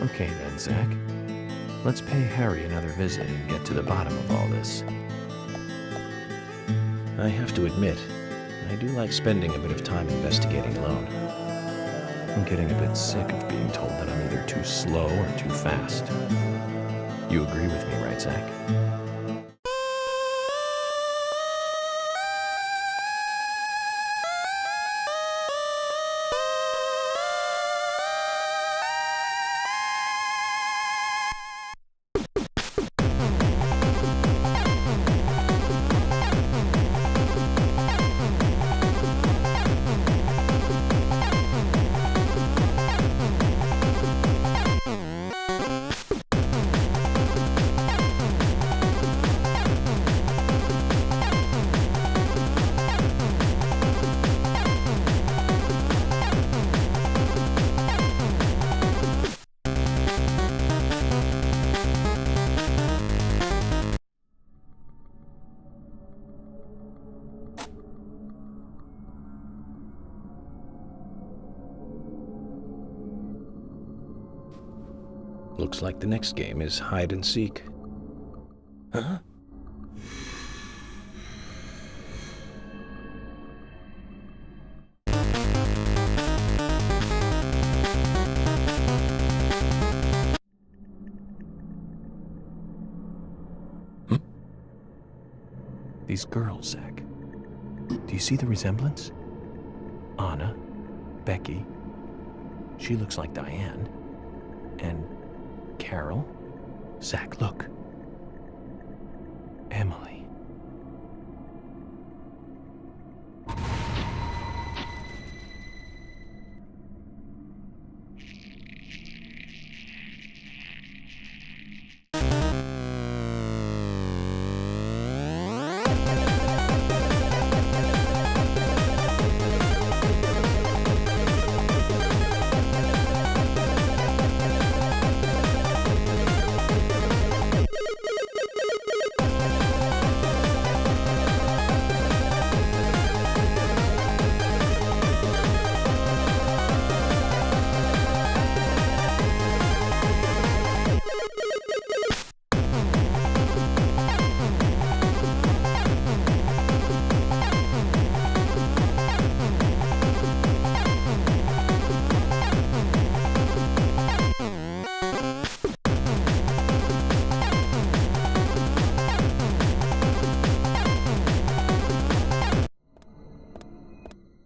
Okay then, Zach. Let's pay Harry another visit and get to the bottom of all this. I have to admit, I do like spending a bit of time investigating alone. I'm getting a bit sick of being told that I'm either too slow or too fast. You agree with me, right, Zach? Looks like the next game is hide and seek. Huh? These girls, Zach. Do you see the resemblance? Anna, Becky. She looks like Diane. And Carol. Zach, look. Emily.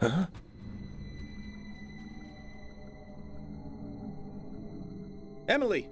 Huh? Emily!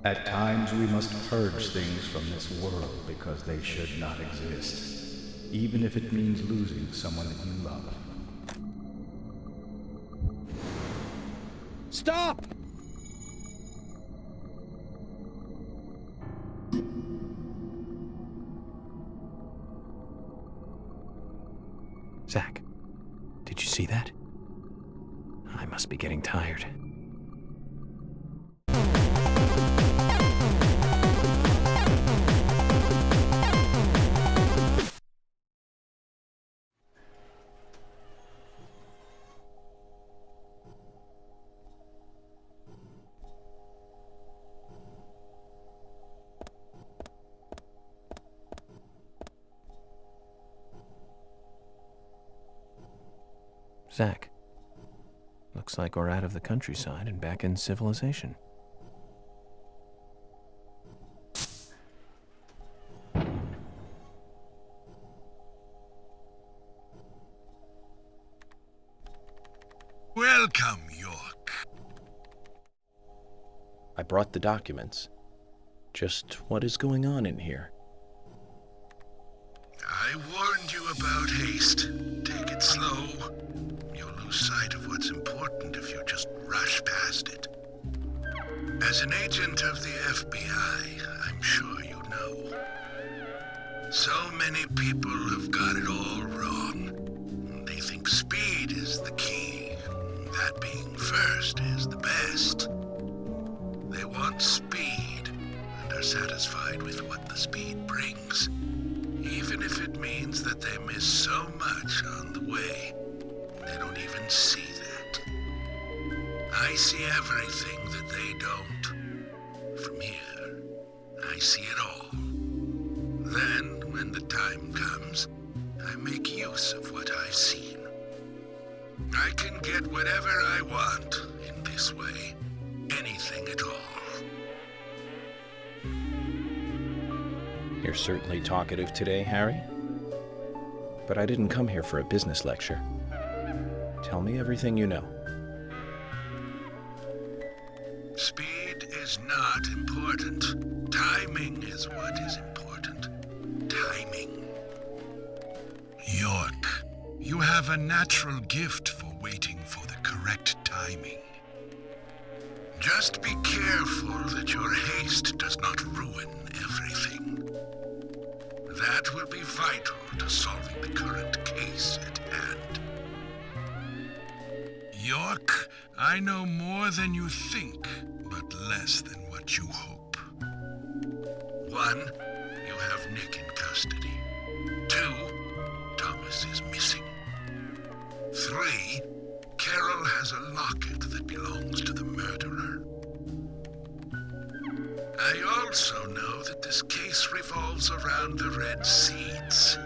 At times we must purge things from this world because they should not exist, even if it means losing someone that you love. Stop! Zach, did you see that? I must be getting tired. Zach, looks like we're out of the countryside and back in civilization. Welcome, York. I brought the documents. Just what is going on in here? I warned you about haste. Take it slow. You'll lose sight of what's important if you just rush past it. As an agent of the FBI, I'm sure you know. So many people have got it all wrong. They think speed is the key. That being first is the best. They want speed and are satisfied with what the speed brings. Even if it means that they miss so much on the way, they don't even see that. I see everything that they don't. From here, I see it all. Then, when the time comes, I make use of what I've seen. I can get whatever I want in this way. Anything at all. You're certainly talkative today, Harry. But I didn't come here for a business lecture. Tell me everything you know. Speed is not important. Timing is what is important. Timing. York, you have a natural gift for waiting for the correct timing. Just be careful that your haste does not ruin everything. That will be vital to solving the current case at hand. York, I know more than you think, but less than what you hope. 1, you have Nick in custody. 2, Thomas is missing. 3, Carol has a locket that belongs to the murderer. I also know that this case revolves around the red seeds.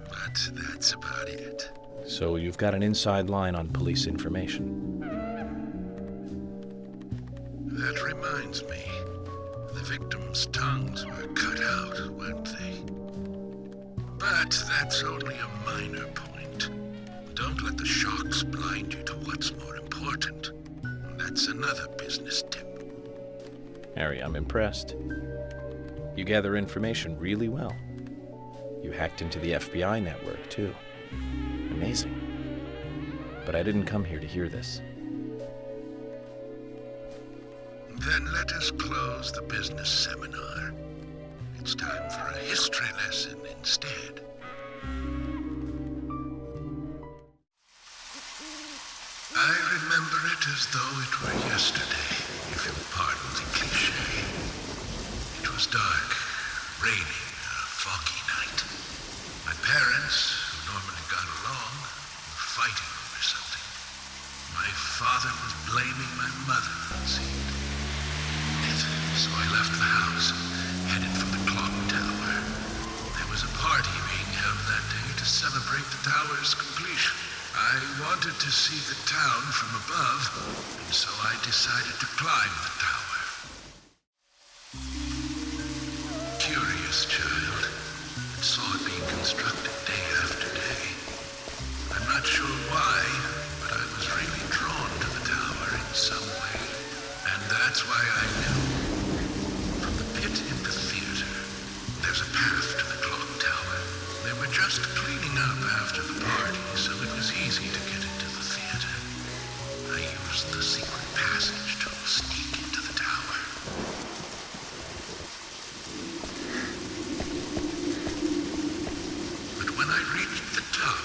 But that's about it. So you've got an inside line on police information. That reminds me. The victims' tongues were cut out, weren't they? But that's only a minor point. Don't let the shocks blind you to what's more important. That's another business tip. Harry, I'm impressed. You gather information really well. You hacked into the FBI network, too. Amazing. But I didn't come here to hear this. Then let us close the business seminar. It's time for a history lesson instead. I remember it as though it were yesterday, if you'll pardon the cliché. It was dark, raining, a foggy night. My parents, who normally got along, were fighting over something. My father was blaming my mother, it seemed. So I left the house and headed for the clock tower. There was a party being held that day to celebrate the tower's completion. I wanted to see the town from above, and so I decided to climb the tower. Curious child, and saw it being constructed day after day. I'm not sure why, but I was really drawn to the tower in some way, and that's why I knew. From the pit in the theater, there's a path to the clock tower. They were just cleaning up after the party, so it was easy to get into the theater. I used the secret passage to sneak into the tower. But when I reached the top,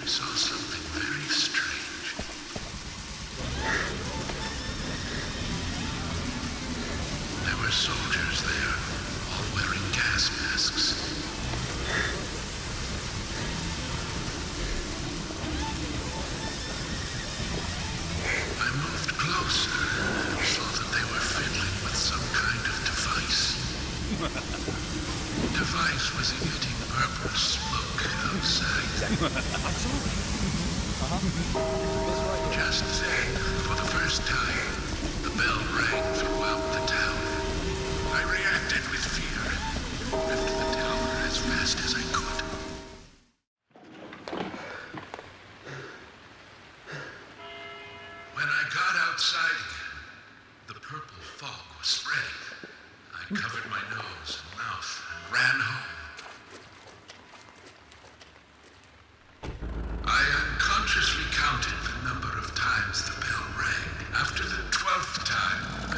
I saw something very strange. There were soldiers there, all wearing gas masks. I moved closer and saw that they were fiddling with some kind of device. The device was emitting purple smoke outside. Just then, for the first time, the bell rang throughout the tower. I reacted with fear and left the tower as fast as I could. When I got outside again, the purple fog was spreading. I covered my nose and mouth and ran home. I unconsciously counted the number of times the bell rang. After the 12th time,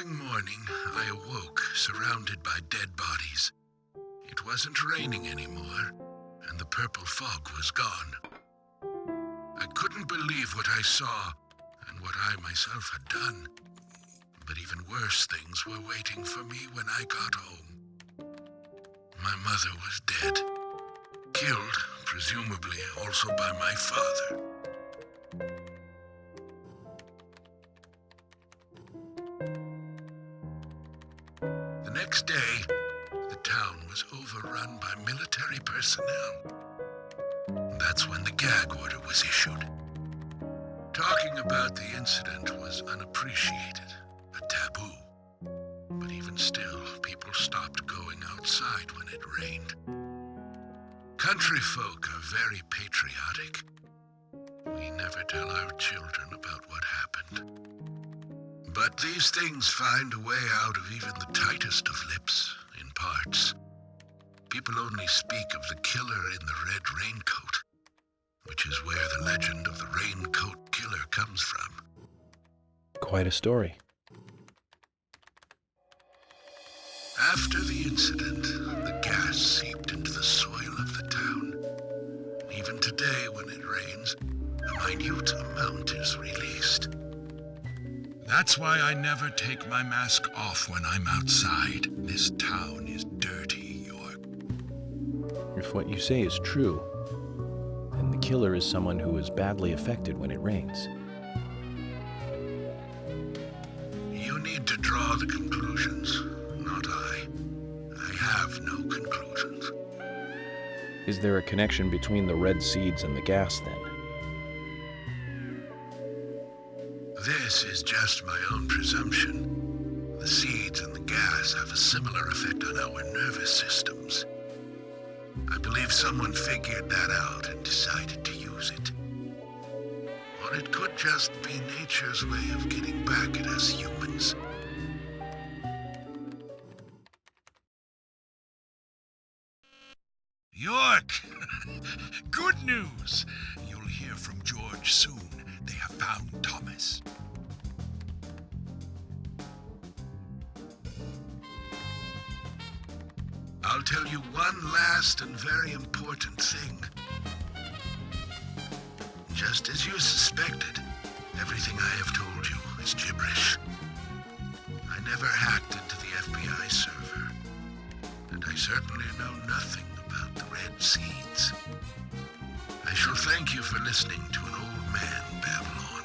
following morning, I awoke surrounded by dead bodies. It wasn't raining anymore, and the purple fog was gone. I couldn't believe what I saw and what I myself had done. But even worse things were waiting for me when I got home. My mother was dead, killed, presumably also by my father. The next day, the town was overrun by military personnel. That's when the gag order was issued. Talking about the incident was unappreciated, a taboo. But even still, people stopped going outside when it rained. Country folk are very patriotic. We never tell our children about what happened. But these things find a way out of even the tightest of lips, in parts. People only speak of the killer in the red raincoat, which is where the legend of the raincoat killer comes from. Quite a story. After the incident, the gas seeped into the soil of the town. Even today, when it rains, a minute amount is released. That's why I never take my mask off when I'm outside. This town is dirty, York. If what you say is true, then the killer is someone who is badly affected when it rains. You need to draw the conclusions, not I. I have no conclusions. Is there a connection between the red seeds and the gas, then? This is just my own presumption. The seeds and the gas have a similar effect on our nervous systems. I believe someone figured that out and decided to use it. Or it could just be nature's way of getting back at us humans. York! Good news! You'll hear from George soon. They have found Thomas. I'll tell you one last and very important thing. Just as you suspected, everything I have told you is gibberish. I never hacked into the FBI server, and I certainly know nothing about the red seeds. I shall thank you for listening to an old man babble on.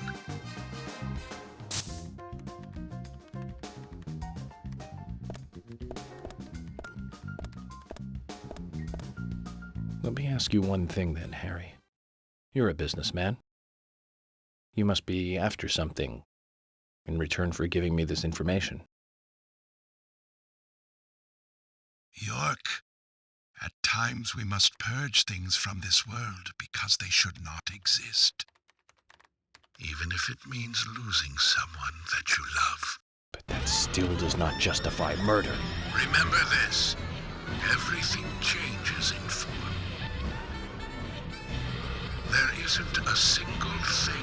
Let me ask you one thing then, Harry. You're a businessman. You must be after something in return for giving me this information. York, at times we must purge things from this world because they should not exist. Even if it means losing someone that you love. But that still does not justify murder. Remember this, everything changes in form. There isn't a single thing